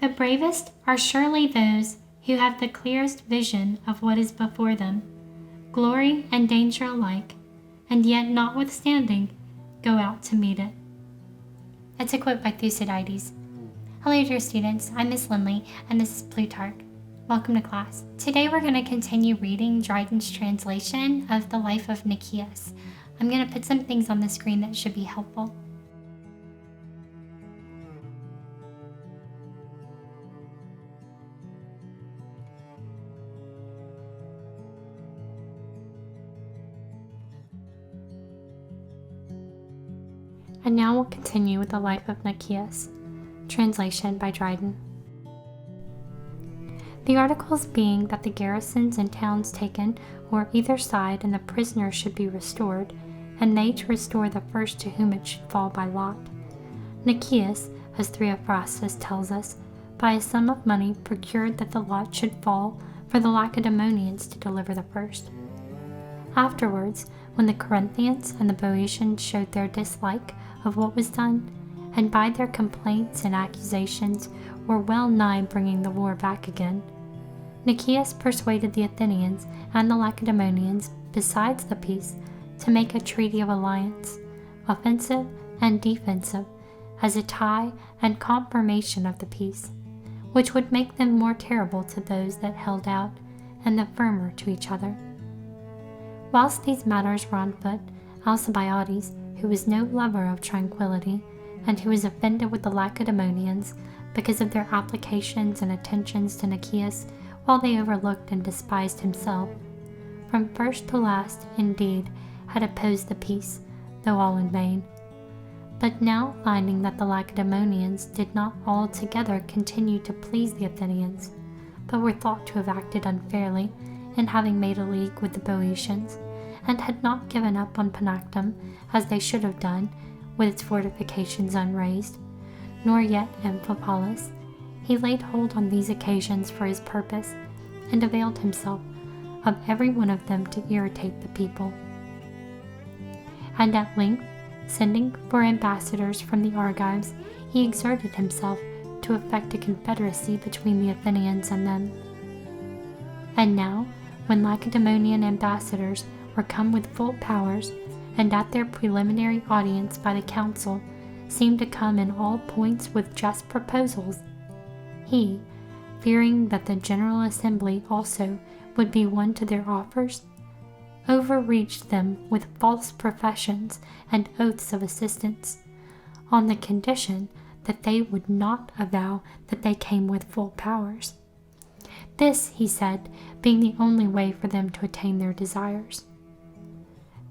The bravest are surely those who have the clearest vision of what is before them, glory and danger alike, and yet notwithstanding go out to meet it. It's a quote by Thucydides. Hello dear students, I'm Miss Lindley and this is Plutarch. Welcome to class. Today we're going to continue reading Dryden's translation of the life of Nicias. I'm going to put some things on the screen that should be helpful. And now we'll continue with the life of Nicias. Translation by Dryden. The articles being that the garrisons and towns taken were either side and the prisoners should be restored, and they to restore the first to whom it should fall by lot. Nicias, as Theophrastus tells us, by a sum of money procured that the lot should fall for the Lacedaemonians to deliver the first. Afterwards, when the Corinthians and the Boeotians showed their dislike of what was done, and by their complaints and accusations were well nigh bringing the war back again, Nicias persuaded the Athenians and the Lacedaemonians, besides the peace, to make a treaty of alliance, offensive and defensive, as a tie and confirmation of the peace, which would make them more terrible to those that held out, and the firmer to each other. Whilst these matters were on foot, Alcibiades, who was no lover of tranquility, and who was offended with the Lacedaemonians because of their applications and attentions to Nicias, while they overlooked and despised himself, from first to last, indeed, had opposed the peace, though all in vain. But now finding that the Lacedaemonians did not altogether continue to please the Athenians, but were thought to have acted unfairly in having made a league with the Boeotians, and had not given up on Panactum as they should have done, with its fortifications unrazed, nor yet Amphipolis, he laid hold on these occasions for his purpose, and availed himself of every one of them to irritate the people. And at length, sending for ambassadors from the Argives, he exerted himself to effect a confederacy between the Athenians and them. And now, when Lacedaemonian ambassadors were come with full powers, and at their preliminary audience by the council seemed to come in all points with just proposals, he, fearing that the general assembly also would be won to their offers, overreached them with false professions and oaths of assistance, on the condition that they would not avow that they came with full powers. This, he said, being the only way for them to attain their desires.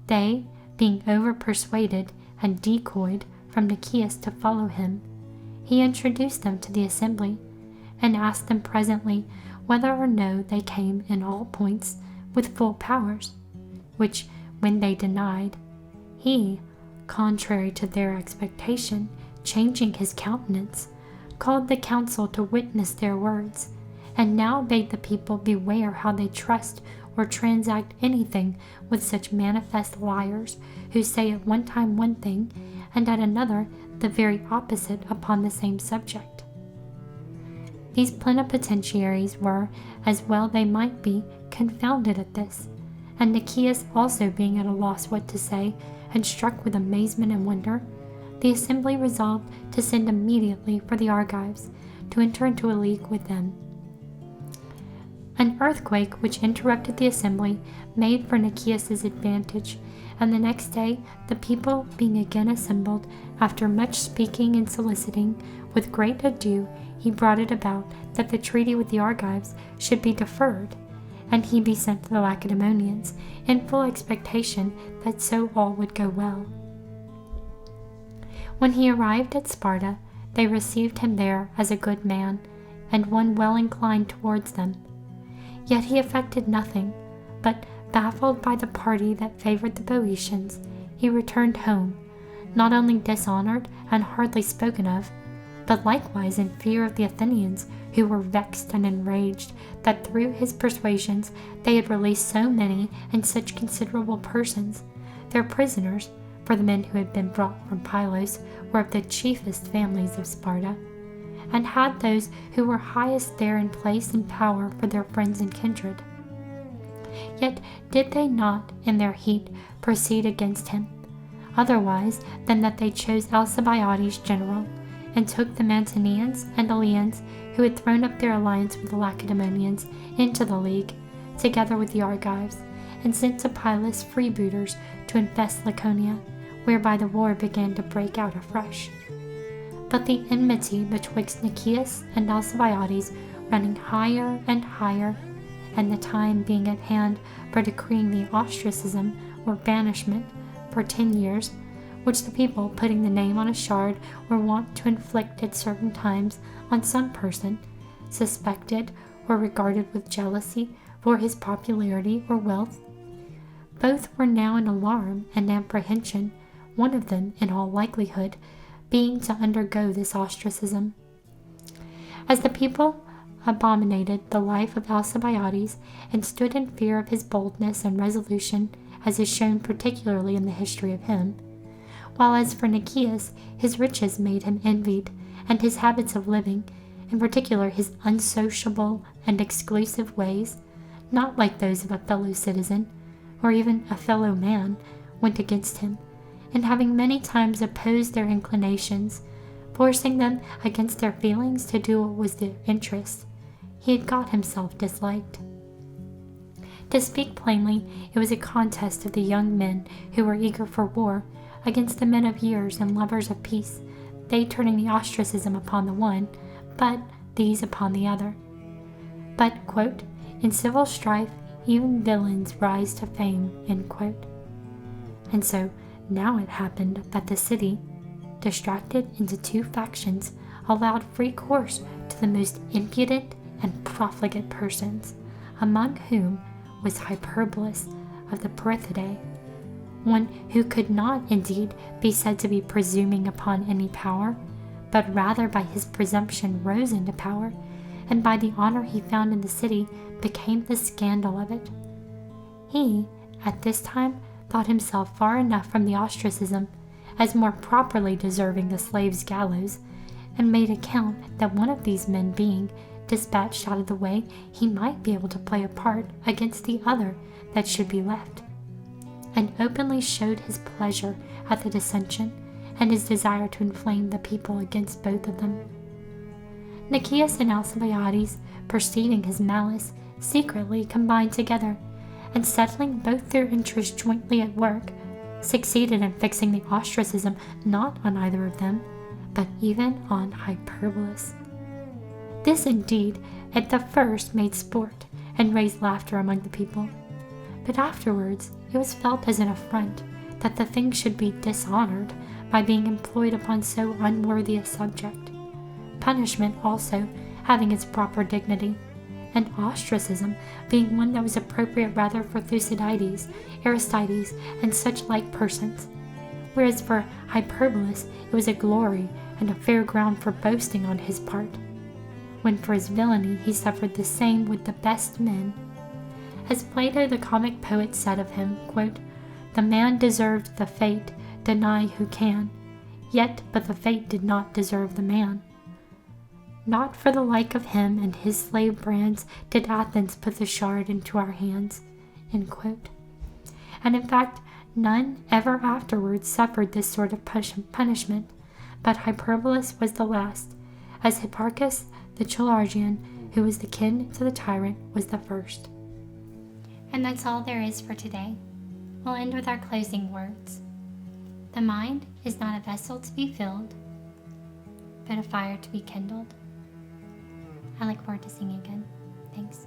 They, being over-persuaded and decoyed from Nicias to follow him, he introduced them to the assembly, and asked them presently whether or no they came in all points with full powers, which, when they denied, he, contrary to their expectation, changing his countenance, called the council to witness their words, and now bade the people beware how they trust or transact anything with such manifest liars, who say at one time one thing, and at another the very opposite upon the same subject. These plenipotentiaries were, as well they might be, confounded at this, and Nicias also being at a loss what to say, and struck with amazement and wonder, the assembly resolved to send immediately for the Argives, to enter into a league with them. An earthquake which interrupted the assembly made for Nicias's advantage, and the next day the people being again assembled, after much speaking and soliciting, with great ado he brought it about that the treaty with the Argives should be deferred, and he be sent to the Lacedaemonians, in full expectation that so all would go well. When he arrived at Sparta, they received him there as a good man, and one well inclined towards them. Yet he effected nothing, but, baffled by the party that favored the Boeotians, he returned home, not only dishonored and hardly spoken of, but likewise in fear of the Athenians, who were vexed and enraged that through his persuasions they had released so many and such considerable persons, their prisoners, for the men who had been brought from Pylos were of the chiefest families of Sparta, and had those who were highest there in place and power for their friends and kindred. Yet did they not in their heat proceed against him, otherwise than that they chose Alcibiades general, and took the Mantineans and Eleans, who had thrown up their alliance with the Lacedaemonians, into the league, together with the Argives, and sent to Pylus freebooters to infest Laconia, whereby the war began to break out afresh. But the enmity betwixt Nicias and Alcibiades running higher and higher, and the time being at hand for decreeing the ostracism or banishment for 10 years, which the people, putting the name on a shard, were wont to inflict at certain times on some person, suspected or regarded with jealousy for his popularity or wealth. Both were now in alarm and apprehension, one of them, in all likelihood, being to undergo this ostracism. As the people abominated the life of Alcibiades, and stood in fear of his boldness and resolution, as is shown particularly in the history of him, while as for Nicias, his riches made him envied, and his habits of living, in particular his unsociable and exclusive ways, not like those of a fellow citizen, or even a fellow man, went against him, and having many times opposed their inclinations, forcing them against their feelings to do what was their interest, he had got himself disliked. To speak plainly, it was a contest of the young men who were eager for war against the men of years and lovers of peace, they turning the ostracism upon the one, but these upon the other. But, quote, in civil strife, even villains rise to fame, end quote. And so, now it happened that the city, distracted into two factions, allowed free course to the most impudent and profligate persons, among whom was Hyperbolus of the Periphedae, one who could not indeed be said to be presuming upon any power, but rather by his presumption rose into power, and by the honor he found in the city became the scandal of it. He, at this time, thought himself far enough from the ostracism, as more properly deserving the slave's gallows, and made account that one of these men being dispatched out of the way, he might be able to play a part against the other that should be left, and openly showed his pleasure at the dissension, and his desire to inflame the people against both of them. Nicias and Alcibiades, perceiving his malice, secretly combined together, and settling both their interests jointly at work, succeeded in fixing the ostracism not on either of them, but even on Hyperbolus. This indeed at the first made sport and raised laughter among the people, but afterwards it was felt as an affront that the thing should be dishonored by being employed upon so unworthy a subject, punishment also having its proper dignity, and ostracism being one that was appropriate rather for Thucydides, Aristides, and such like persons, whereas for Hyperbolus it was a glory and a fair ground for boasting on his part, when for his villainy he suffered the same with the best men. As Plato the comic poet said of him, quote, the man deserved the fate, deny who can, yet but the fate did not deserve the man. Not for the like of him and his slave brands did Athens put the shard into our hands, end quote. And in fact, none ever afterwards suffered this sort of punishment, but Hyperbolus was the last, as Hipparchus the Chalargian, who was the kin to the tyrant, was the first. And that's all there is for today. We'll end with our closing words. The mind is not a vessel to be filled, but a fire to be kindled. I look forward to seeing you again. Thanks.